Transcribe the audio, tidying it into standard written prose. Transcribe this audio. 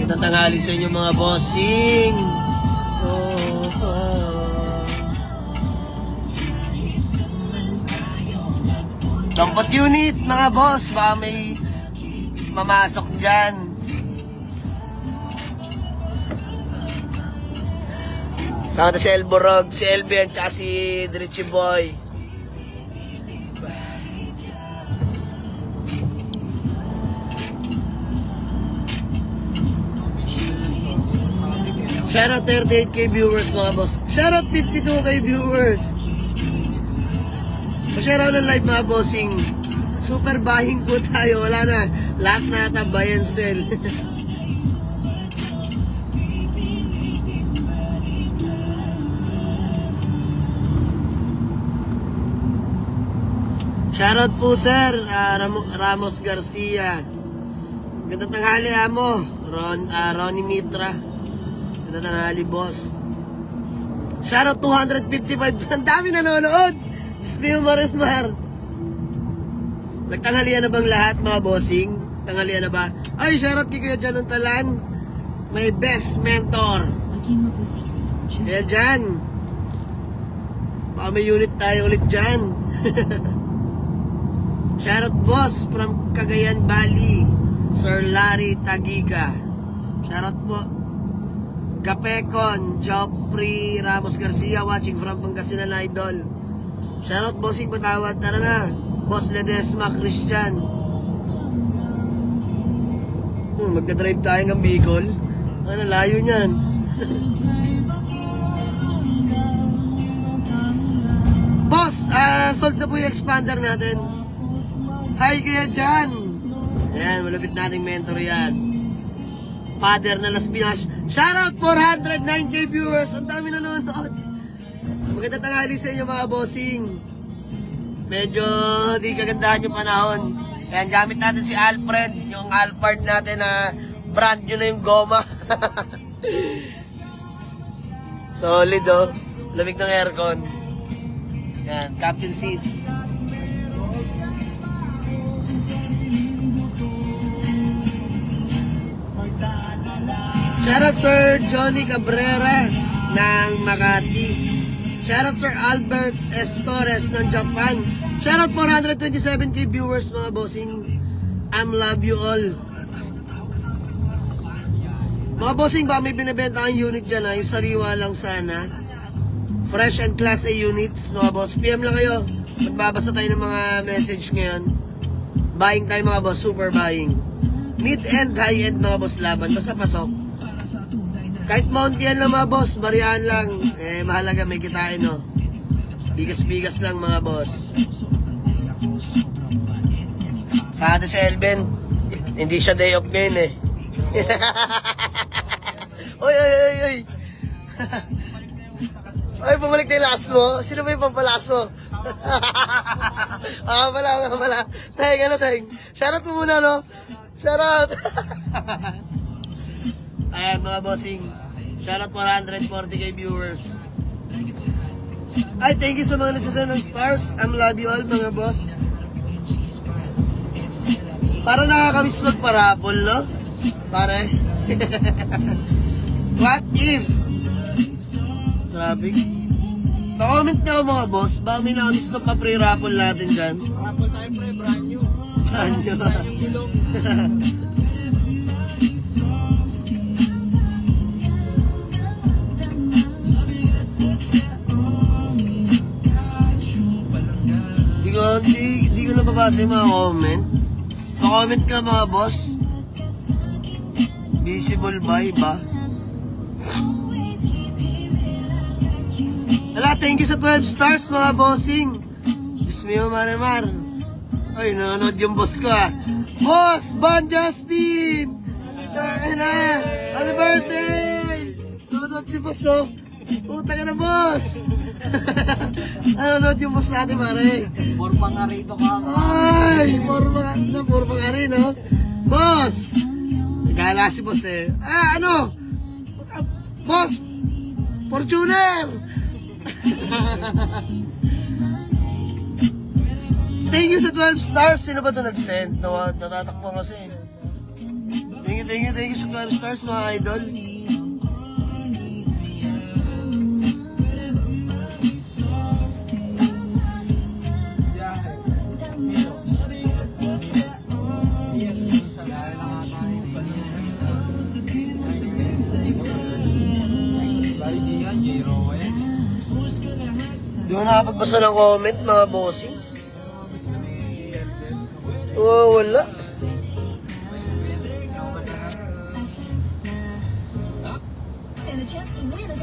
Magandang tanghali sa inyo mga bossing. Dampot unit mga boss, baka may mamasok dyan. Sama na si Elborog, si Elben, at si Dritchy Boy. Shoutout 38k viewers mga boss. Shoutout 52k viewers. Pa-share ako ng live mga bossing. Super bahing po tayo. Wala na. Lahat na ata buy and sell. Shoutout po sir. Ramos Garcia. Ganda tanghali mo. Ronnie Mitra. Ganda tanghali boss. Shoutout 255. Ang dami nanonood. Smil Marimar. Nagtanghalian na bang lahat mga bossing? Tanghalian na ba? Ay, shoutout kay Kuya Jan Talan. My best mentor. Kuya Jan. Baka may unit tayo ulit dyan. Shoutout boss from Cagayan Valley. Sir Larry Tagiga. Shoutout po. Gapecon, Joffrey Ramos Garcia watching from Pangasinan Idol. Shoutout bossing Patawad. Tara na. Boss Ledesma Christian. Magka-drive tayo ng Bicol. Ano, layo niyan. Boss, sold na po yung expander natin. Hi kaya dyan. Ayan, malapit nating mentor yan. Father na Las Piñas. Shoutout 409k viewers. Ang dami nanonood. Maganda tanghali sa inyo mga bossing. Medyo di kagandahan yung panahon. Ayan, gamit natin si Alfred. Yung Alphard natin na brand new na yung goma. Solid oh. Lamig ng aircon. Ayan, captain seats. Shoutout Sir Johnny Cabrera ng Makati. Shoutout Sir Albert S. Torres ng Japan. Shoutout 427k viewers mga bossing. Love you all. Mga bossing, ba may binibenta kang unit dyan ha? Yung sariwa lang sana. Fresh and class A units mga boss. PM lang kayo. Magbabasa tayo ng mga message ngayon. Buying tayo mga boss. Super buying. Mid-end, high-end mga boss laban. Basta pasok. Kahit mountain lang mga boss, bariyan lang. Mahalaga may kitain no. Bigas-bigas lang mga boss. Sa atin si Elben, hindi siya day off ngayon Oy. Oy, bumalik na yung last mo. Sino ba yung pampalas mo? Pala. Teng. Shoutout mo muna no. Shoutout. Ayan mga bossing. Shoutout 440k viewers. Ay, thank you sa mga nagsasend ng stars. Love you all mga boss. Para nakakamiss magparapol, no? Pare. What if? Traffic. Pa-comment nyo mga boss. Baka may nakamiss na pa-pre-raffle natin dyan. Raffle tayo pre, brand new. Brand new. Di ko nababasa yung mga comment. Pa-comment ka mga boss. Visible ba iba? Wala, thank you sa 12 stars mga bossing. Diyos mio Marimar. Ay, nanonood yung boss ko Boss, Bon Justin! Kaya na! Happy birthday! Nanonood si boss Puta ka na boss! Nanonood yung boss natin pare. Forma nga rito ka. Ay! Forma nga rin no? Boss! Nagala si boss ano? Boss! Fortuner! Thank you sa 12 stars. Sino ba ito nag-send? Natatakpan kasi. Thank you sa 12 stars mga idol. Di mo nakapagbasa ng comment mga bossing. Wala. Stand a chance to win a